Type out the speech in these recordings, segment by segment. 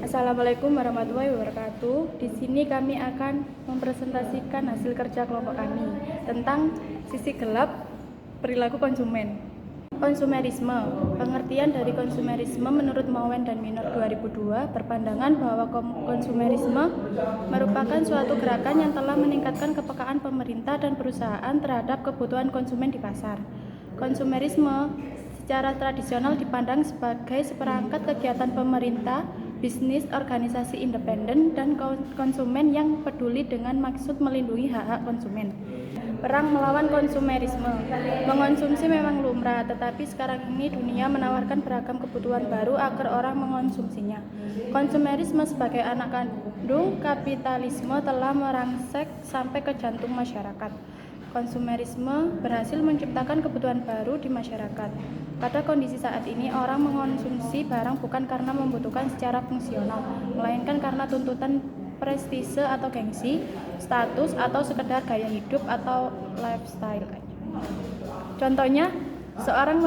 Assalamualaikum warahmatullahi wabarakatuh. Di sini kami akan mempresentasikan hasil kerja kelompok kami tentang sisi gelap perilaku konsumen. Konsumerisme. Pengertian dari konsumerisme menurut Mowen dan Minor 2002 berpandangan bahwa konsumerisme merupakan suatu gerakan yang telah meningkatkan kepekaan pemerintah dan perusahaan terhadap kebutuhan konsumen di pasar. Konsumerisme secara tradisional dipandang sebagai seperangkat kegiatan pemerintah, bisnis, organisasi independen, dan konsumen yang peduli dengan maksud melindungi hak-hak konsumen. Perang melawan konsumerisme. Mengonsumsi memang lumrah, tetapi sekarang ini dunia menawarkan beragam kebutuhan baru agar orang mengonsumsinya. Konsumerisme sebagai anak kandung kapitalisme telah merangsek sampai ke jantung masyarakat. Konsumerisme berhasil menciptakan kebutuhan baru di masyarakat. Pada kondisi saat ini, orang mengonsumsi barang bukan karena membutuhkan secara fungsional, melainkan karena tuntutan prestise atau gengsi, status, atau sekedar gaya hidup atau lifestyle. Contohnya, seorang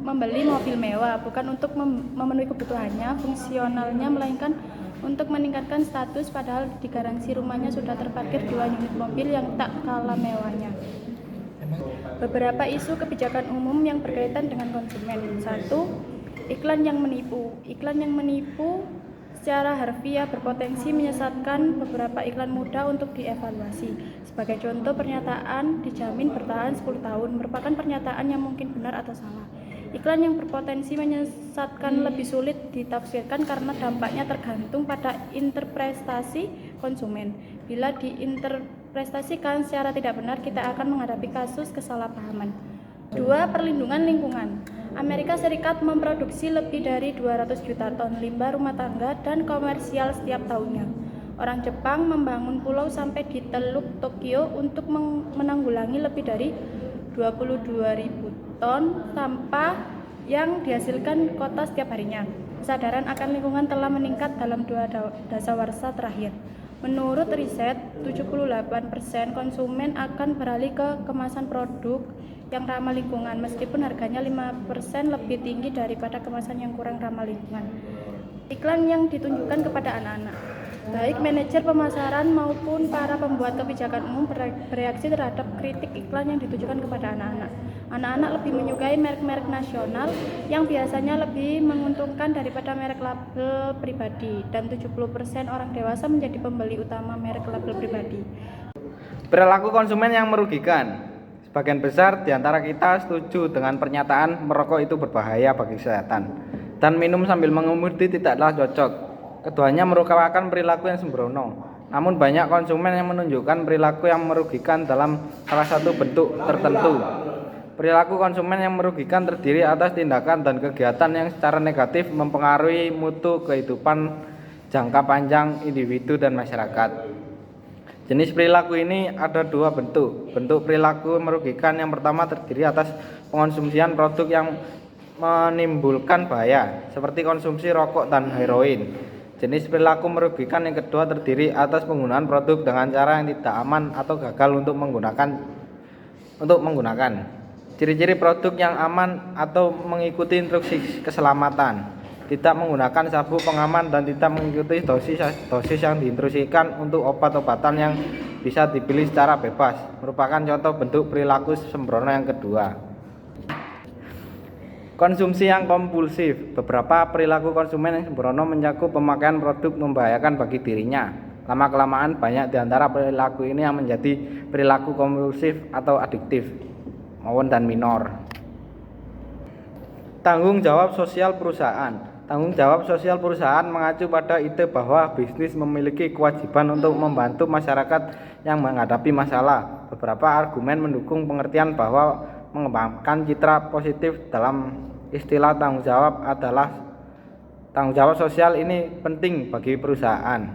membeli mobil mewah bukan untuk memenuhi kebutuhannya, fungsionalnya, melainkan untuk meningkatkan status, padahal digaransi rumahnya sudah terparkir 2 unit mobil yang tak kalah mewahnya. Beberapa isu kebijakan umum yang berkaitan dengan konsumen. 1. Iklan yang menipu. Iklan yang menipu secara harfiah berpotensi menyesatkan. Beberapa iklan mudah untuk dievaluasi. Sebagai contoh, pernyataan dijamin bertahan 10 tahun merupakan pernyataan yang mungkin benar atau salah. Iklan yang berpotensi menyesatkan lebih sulit ditafsirkan karena dampaknya tergantung pada interpretasi konsumen. Bila diinterpretasikan secara tidak benar, kita akan menghadapi kasus kesalahpahaman. 2. Perlindungan lingkungan. Amerika Serikat memproduksi lebih dari 200 juta ton limbah rumah tangga dan komersial setiap tahunnya. Orang Jepang membangun pulau sampai di Teluk Tokyo untuk menanggulangi lebih dari 22.000 ton sampah yang dihasilkan kota setiap harinya. Kesadaran akan lingkungan telah meningkat dalam 2 dasawarsa terakhir. Menurut riset, 78% konsumen akan beralih ke kemasan produk yang ramah lingkungan, meskipun harganya 5% lebih tinggi daripada kemasan yang kurang ramah lingkungan. Iklan yang ditunjukkan kepada anak-anak. Baik manajer pemasaran maupun para pembuat kebijakan umum bereaksi terhadap kritik iklan yang ditujukan kepada anak-anak. Anak-anak lebih menyukai merek-merek nasional yang biasanya lebih menguntungkan daripada merek label pribadi, dan 70% orang dewasa menjadi pembeli utama merek label pribadi. Perilaku konsumen yang merugikan. Sebagian besar di antara kita setuju dengan pernyataan merokok itu berbahaya bagi kesehatan dan minum sambil mengemudi tidaklah cocok. Keduanya merupakan perilaku yang sembrono. Namun banyak konsumen yang menunjukkan perilaku yang merugikan dalam salah satu bentuk tertentu. Perilaku konsumen yang merugikan terdiri atas tindakan dan kegiatan yang secara negatif mempengaruhi mutu kehidupan jangka panjang individu dan masyarakat. Jenis perilaku ini ada 2 bentuk. Bentuk perilaku merugikan yang pertama terdiri atas pengonsumsian produk yang menimbulkan bahaya, seperti konsumsi rokok dan heroin. Jenis perilaku merugikan yang kedua terdiri atas penggunaan produk dengan cara yang tidak aman atau gagal untuk menggunakan. Ciri-ciri produk yang aman atau mengikuti instruksi keselamatan, tidak menggunakan sabuk pengaman, dan tidak mengikuti dosis yang diinstruksikan untuk obat-obatan yang bisa dipilih secara bebas, merupakan contoh bentuk perilaku sembrono yang kedua. Konsumsi yang kompulsif. Beberapa perilaku konsumen yang sembrono mencakup pemakaian produk membahayakan bagi dirinya. Lama-kelamaan banyak di antara perilaku ini yang menjadi perilaku kompulsif atau adiktif. Mowen dan Minor. Tanggung jawab sosial perusahaan. Tanggung jawab sosial perusahaan mengacu pada ide bahwa bisnis memiliki kewajiban untuk membantu masyarakat yang menghadapi masalah. Beberapa argumen mendukung pengertian bahwa mengembangkan citra positif dalam istilah tanggung jawab adalah tanggung jawab sosial ini penting bagi perusahaan.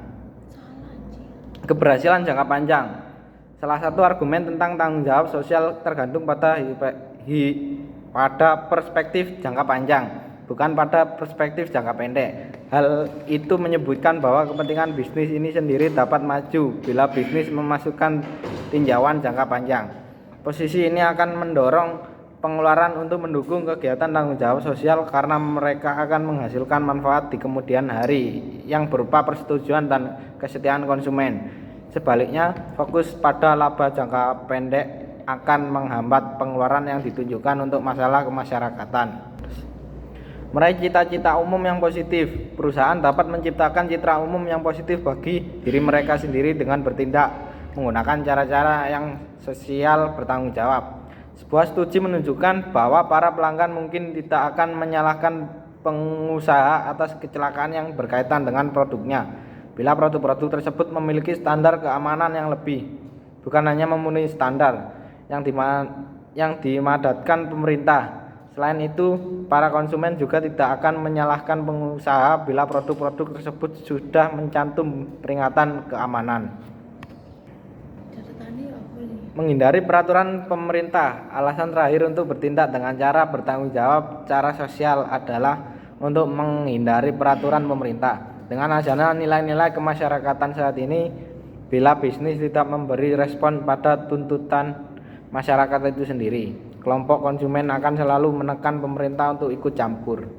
Keberhasilan jangka panjang. Salah satu argumen tentang tanggung jawab sosial tergantung pada perspektif jangka panjang, bukan pada perspektif jangka pendek. Hal itu menyebutkan bahwa kepentingan bisnis ini sendiri dapat maju bila bisnis memasukkan tinjauan jangka panjang. Posisi ini akan mendorong pengeluaran untuk mendukung kegiatan tanggung jawab sosial karena mereka akan menghasilkan manfaat di kemudian hari yang berupa persetujuan dan kesetiaan konsumen. Sebaliknya, fokus pada laba jangka pendek akan menghambat pengeluaran yang ditunjukkan untuk masalah kemasyarakatan. Meraih cita-cita umum yang positif. Perusahaan dapat menciptakan citra umum yang positif bagi diri mereka sendiri dengan bertindak menggunakan cara-cara yang sosial bertanggung jawab. Sebuah studi menunjukkan bahwa para pelanggan mungkin tidak akan menyalahkan pengusaha atas kecelakaan yang berkaitan dengan produknya bila produk-produk tersebut memiliki standar keamanan yang lebih, bukan hanya memenuhi standar yang dimandatkan pemerintah. Selain itu, para konsumen juga tidak akan menyalahkan pengusaha bila produk-produk tersebut sudah mencantum peringatan keamanan. Menghindari peraturan pemerintah. Alasan terakhir untuk bertindak dengan cara bertanggung jawab cara sosial adalah untuk menghindari peraturan pemerintah. Dengan adanya nilai-nilai kemasyarakatan saat ini, bila bisnis tidak memberi respon pada tuntutan masyarakat itu sendiri, kelompok konsumen akan selalu menekan pemerintah untuk ikut campur.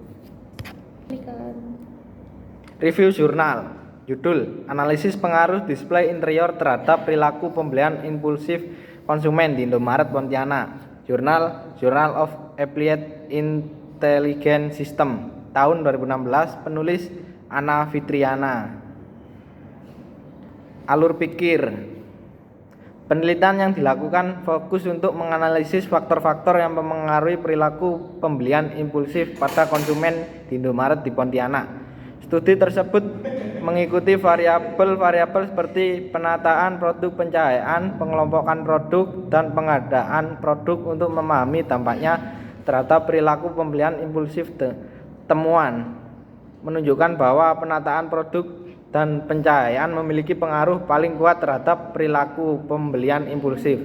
Review jurnal. Judul: Analisis pengaruh display interior terhadap perilaku pembelian impulsif konsumen di Indomaret Pontianak. Jurnal of Applied Intelligence System tahun 2016. Penulis Anna Fitriana. Alur pikir. Penelitian yang dilakukan fokus untuk menganalisis faktor-faktor yang mempengaruhi perilaku pembelian impulsif pada konsumen di Indomaret di Pontianak. Studi tersebut mengikuti variabel-variabel seperti penataan produk, pencahayaan, pengelompokan produk, dan pengadaan produk untuk memahami dampaknya terhadap perilaku pembelian impulsif. Temuan menunjukkan bahwa penataan produk dan pencahayaan memiliki pengaruh paling kuat terhadap perilaku pembelian impulsif,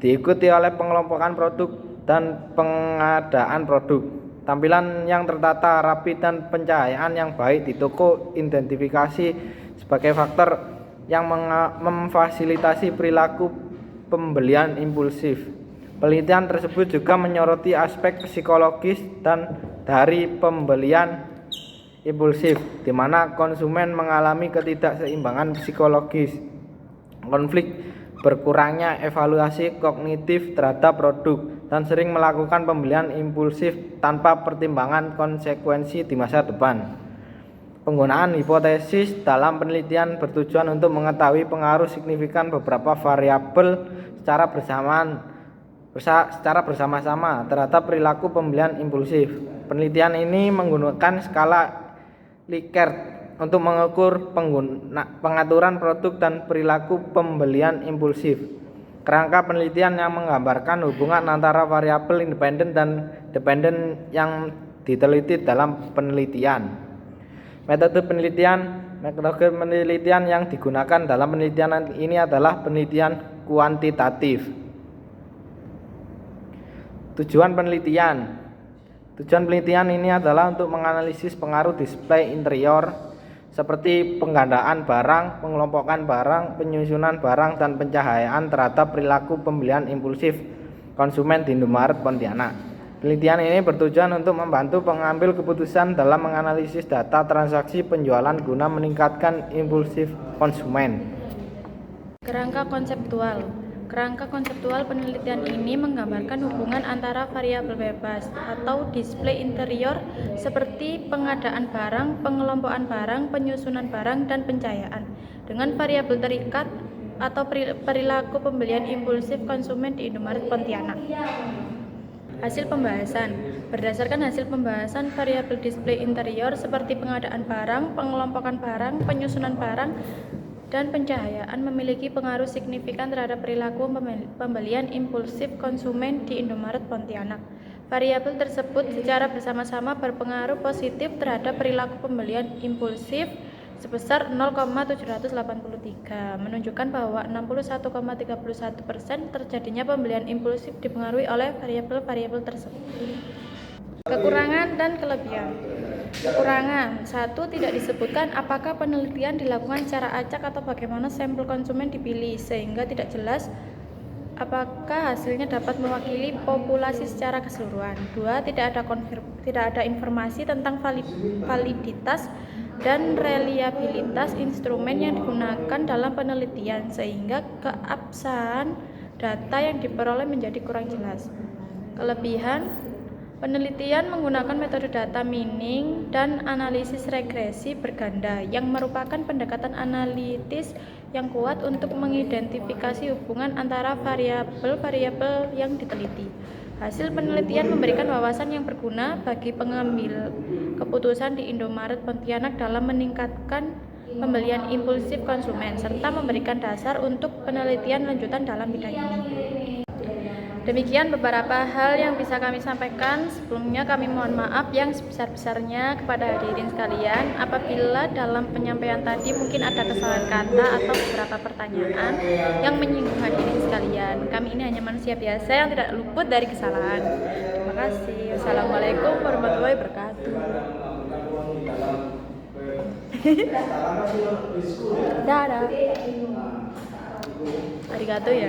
diikuti oleh pengelompokan produk dan pengadaan produk. Tampilan yang tertata rapi dan pencahayaan yang baik di toko identifikasi sebagai faktor yang memfasilitasi perilaku pembelian impulsif. Penelitian tersebut juga menyoroti aspek psikologis dan dari pembelian impulsif, di mana konsumen mengalami ketidakseimbangan psikologis, konflik, berkurangnya evaluasi kognitif terhadap produk, dan sering melakukan pembelian impulsif tanpa pertimbangan konsekuensi di masa depan. Penggunaan hipotesis dalam penelitian bertujuan untuk mengetahui pengaruh signifikan beberapa variabel secara bersama-sama terhadap perilaku pembelian impulsif. Penelitian ini menggunakan skala Likert untuk mengukur pengaturan produk dan perilaku pembelian impulsif. Kerangka penelitian yang menggambarkan hubungan antara variabel independen dan dependen yang diteliti dalam penelitian. Metode penelitian yang digunakan dalam penelitian ini adalah penelitian kuantitatif. Tujuan penelitian ini adalah untuk menganalisis pengaruh display interior seperti penggandaan barang, pengelompokan barang, penyusunan barang, dan pencahayaan terhadap perilaku pembelian impulsif konsumen di Indomaret Pontianak. Penelitian ini bertujuan untuk membantu pengambil keputusan dalam menganalisis data transaksi penjualan guna meningkatkan impulsif konsumen. Kerangka konseptual penelitian ini menggambarkan hubungan antara variabel bebas atau display interior seperti pengadaan barang, pengelompokan barang, penyusunan barang, dan pencahayaan dengan variabel terikat atau perilaku pembelian impulsif konsumen di Indomaret Pontianak. Hasil pembahasan. Berdasarkan hasil pembahasan, variabel display interior seperti pengadaan barang, pengelompokan barang, penyusunan barang, dan pencahayaan memiliki pengaruh signifikan terhadap perilaku pembelian impulsif konsumen di Indomaret Pontianak. Variabel tersebut secara bersama-sama berpengaruh positif terhadap perilaku pembelian impulsif sebesar 0,783, menunjukkan bahwa 61,31% terjadinya pembelian impulsif dipengaruhi oleh variabel-variabel tersebut. Kekurangan dan kelebihan. Kekurangan, satu, tidak disebutkan apakah penelitian dilakukan secara acak atau bagaimana sampel konsumen dipilih, sehingga tidak jelas apakah hasilnya dapat mewakili populasi secara keseluruhan. Dua, tidak ada informasi tentang validitas dan reliabilitas instrumen yang digunakan dalam penelitian, sehingga keabsahan data yang diperoleh menjadi kurang jelas. Kelebihan, penelitian menggunakan metode data mining dan analisis regresi berganda yang merupakan pendekatan analitis yang kuat untuk mengidentifikasi hubungan antara variabel-variabel yang diteliti. Hasil penelitian memberikan wawasan yang berguna bagi pengambil keputusan di Indomaret Pontianak dalam meningkatkan pembelian impulsif konsumen serta memberikan dasar untuk penelitian lanjutan dalam bidang ini. Demikian beberapa hal yang bisa kami sampaikan. Sebelumnya kami mohon maaf yang sebesar-besarnya kepada hadirin sekalian apabila dalam penyampaian tadi mungkin ada kesalahan kata atau beberapa pertanyaan yang menyinggung hadirin sekalian. Kami ini hanya manusia biasa yang tidak luput dari kesalahan. Terima kasih. Wassalamualaikum warahmatullahi wabarakatuh. Dadah. Arigato ya.